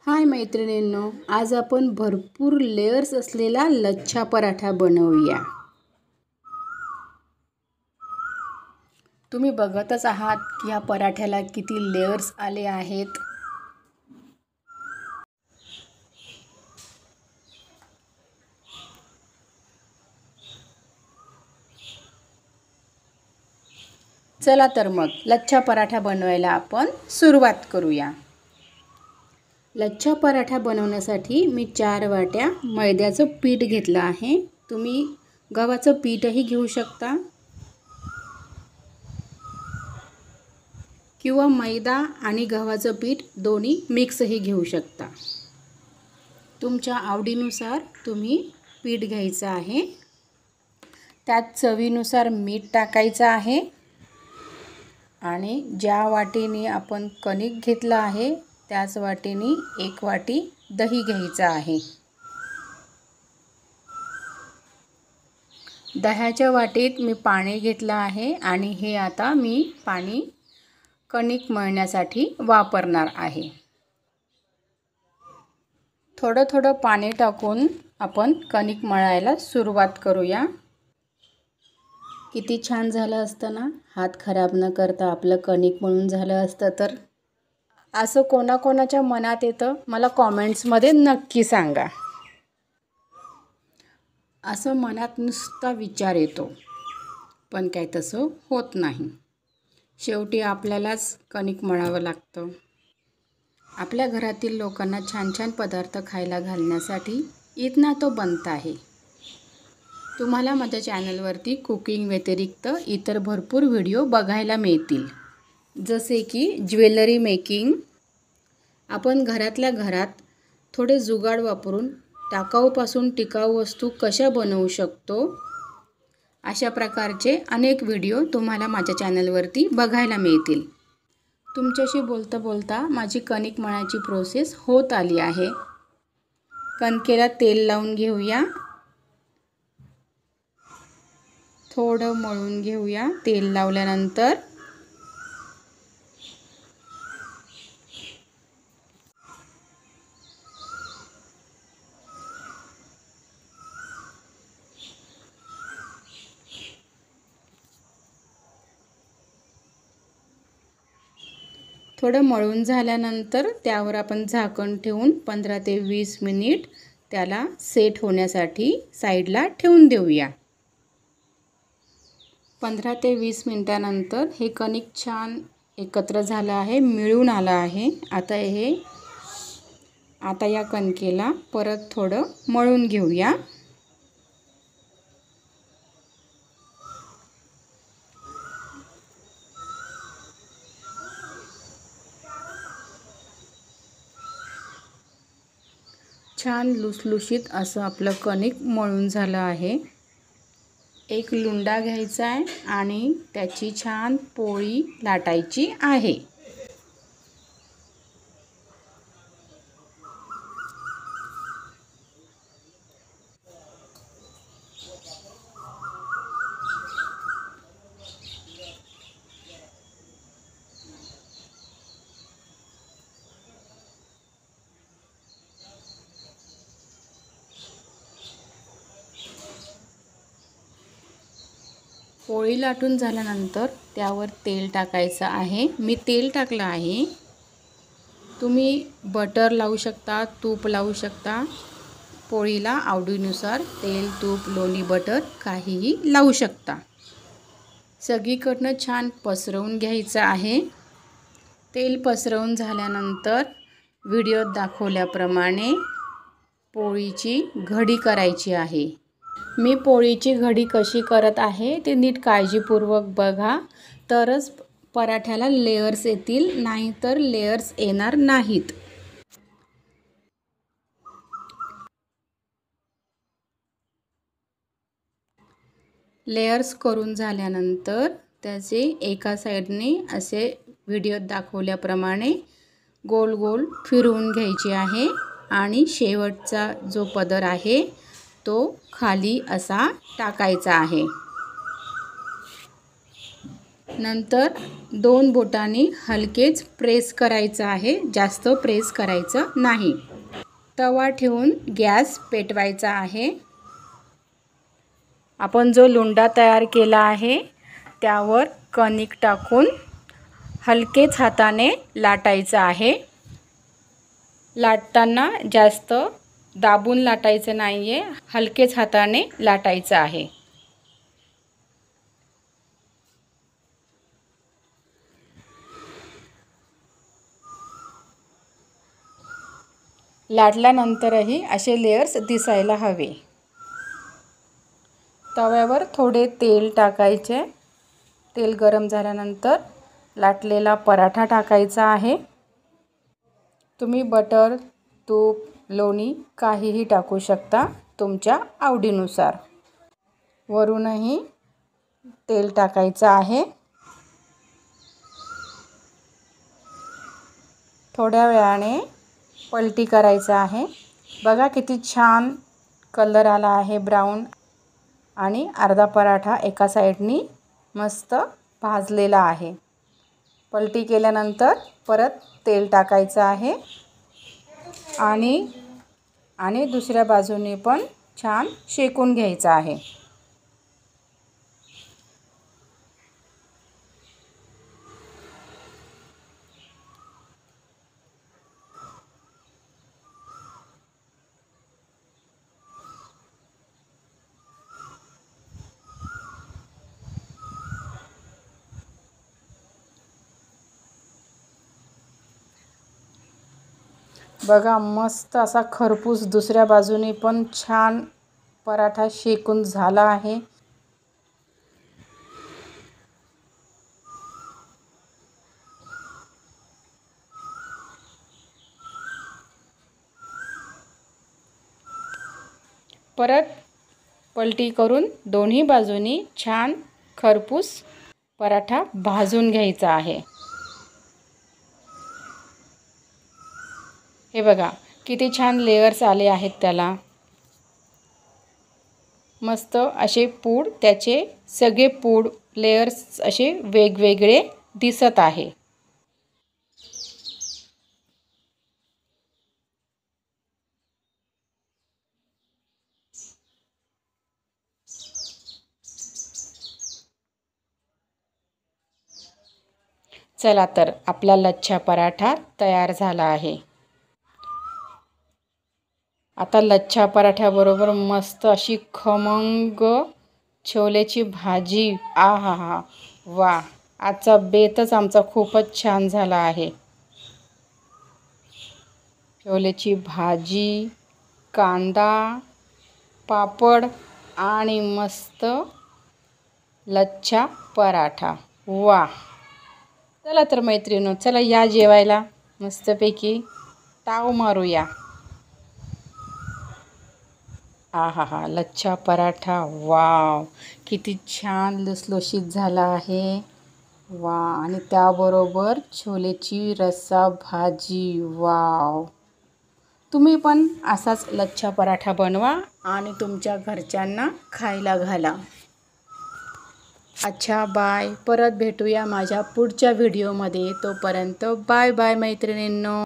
हाय मैत्रिणींनो, आज आपण भरपूर लेयर्स असलेला लच्छा पराठा बनवूया। तुम्ही बघतच आहात की या पराठ्याला किती लेयर्स आले आहेत। चला तर मग लच्छा पराठा बनवायला आपण सुरुवात करूया। लच्छा पराठा बनवण्यासाठी मी 4 वाट्या मैद्याचं पीठ घेतलं आहे। तुम्ही गव्हाचं पीठही घेऊ शकता किंवा मैदा आणि गव्हाचं पीठ दोन्ही मिक्सही घेऊ शकता। तुमच्या आवडीनुसार तुम्ही पीठ घ्यायचं आहे। त्यात चवीनुसार मीठ टाकायचं आहे आणि ज्या वाटीने आपण कणिक घेतलं आहे त्याच वाटीने 1 वाटी दही घ्यायचं आहे। दह्याच्या वाटीत मी पाणी घेतलं आहे आणि हे आता मी पाणी कणिक मळण्यासाठी वापरणार आहे। थोडं थोडं पाणी टाकून आपण कणिक मळायला सुरुवात करूया। किती छान झालं असतं ना, हात खराब न करता आपलं कणिक मळून झालं असतं तर। असं कोणाकोणाच्या मनात येतं मला कमेंट्समध्ये नक्की सांगा। असं मनात नुसता विचार येतो पण काय तसं होत नाही। शेवटी आपल्यालाच कणिक मळावं लागतं। आपल्या घरातील लोकांना छान छान पदार्थ खायला घालण्यासाठी इतना तो बनता है। तुम्हाला माझ्या चॅनलवरती कुकिंग व्यतिरिक्त इतर भरपूर व्हिडिओ बघायला मिळतील, जसे की ज्वेलरी मेकिंग। आपण घरातल्या घरात थोडे जुगाड वापरून टाकाऊपासून टिकाऊ वस्तू कशा बनवू शकतो, अशा प्रकारचे अनेक व्हिडिओ तुम्हाला माझ्या चॅनलवरती बघायला मिळतील। तुमच्याशी बोलता बोलता माझी कणिक मळायची प्रोसेस होत आली आहे। कणकेला तेल लावून घेऊया, थोडं मळून घेऊया। तेल लावल्यानंतर थोडं मळून झाल्यानंतर त्यावर आपण झाकण ठेवून 15 ते 20 मिनिट त्याला सेट होण्यासाठी साईडला ठेवून देऊया। 15 ते 20 मिनिटांनंतर हे कणिक छान एकत्र झालं आहे, मिळून आलं आहे। आता या कणकेला परत थोडं मळून घेऊया। छान लुसलुशीत असं आपलं कणिक मळून झालं आहे। एक लुंडा घ्यायचा आहे आणि त्याची छान पोळी लाटायची आहे। पोळी लाटून झाल्यानंतर त्यावर तेल टाकायचं आहे। मी तेल टाकलं आहे, तुम्ही बटर लावू शकता, तूप लावू शकता। पोळीला आवडीनुसार तेल, तूप, लोणी, बटर काहीही लावू शकता। सगळीकडनं छान पसरवून घ्यायचं आहे। तेल पसरवून झाल्यानंतर व्हिडिओत दाखवल्याप्रमाणे पोळीची घडी करायची आहे। मी पोळीची घडी कशी करत आहे ते नीट काळजीपूर्वक बघा, तरच पराठ्याला लेयर्स येतील, नाहीतर लेयर्स येणार नाहीत। लेयर्स करून झाल्यानंतर त्याचे एका साईडने असे व्हिडिओत दाखवल्याप्रमाणे गोल गोल फिरवून घ्यायची आहे आणि शेवटचा जो पदर आहे तो खाली असा टाकायचा आहे। नंतर 2 बोटांनी हलकेच प्रेस करायचं आहे, जास्त प्रेस करायचं नाही. तवा ठेवून गॅस पेटवायचा आहे. आपण जो लोंढा तयार केला आहे त्यावर कणिक टाकून हलकेच हाताने लाटायचं आहे. लाटताना जास्त दाबून लाटायचं नाही आहे, हलकेच हाताने लाटायचं आहे. लाटल्यानंतरही असे लेयर्स दिसायला हवे. तव्यावर थोडे तेल टाकायचे. तेल गरम झाल्यानंतर लाटलेला पराठा टाकायचा आहे. तुम्ही बटर, तूप, लोणी काहीही टाकू शकता तुमच्या आवडीनुसार. वरूनही तेल टाकायचं आहे. थोड्या वेळाने पलटी करायचं आहे. बघा किती छान कलर आला आहे, ब्राऊन. आणि अर्धा पराठा एका साईडनी मस्त भाजलेला आहे. पलटी केल्यानंतर परत तेल टाकायचं आहे आणि दुसऱ्या बाजूने पण छान शेकून घ्यायचं आहे. बघा मस्त असा खरपूस दुसऱ्या बाजूने पण छान पराठा शेकून झाला आहे. परत पलटी करून दोन्ही बाजूनी छान खरपूस पराठा भाजून घ्यायचा आहे. हे बघा किती छान लेयर्स आले आहेत त्याला. मस्त असे पूड, त्याचे सगळे पूड लेयर्स असे वेगवेगळे दिसत आहे. चला तर आपला लच्छा पराठा तयार झाला आहे. आता लच्छा पराठ्याबरोबर मस्त अशी खमंग छोलेची भाजी. आहाहा, वा! आजचा बेतच आमचा खूपच छान झाला आहे. छोलेची भाजी, कांदा, पापड आणि मस्त लच्छा पराठा. वा! चला तर मैत्रिणींनो, चला या जेवायला. मस्तपैकी ताव मारूया. आहाहा, लच्छा पराठा. वाव, किती छान लसलशीत झाला आहे. वा! आणि त्याबरोबर छोलेची रस्सा भाजी. वाव! तुम्ही पण असाच लच्छा पराठा बनवा आणि तुमच्या घरच्यांना खायला घाला. अच्छा, बाय. परत भेटूया माझ्या पुढच्या व्हिडिओमध्ये. तोपर्यंत बाय बाय मैत्रिणींनो.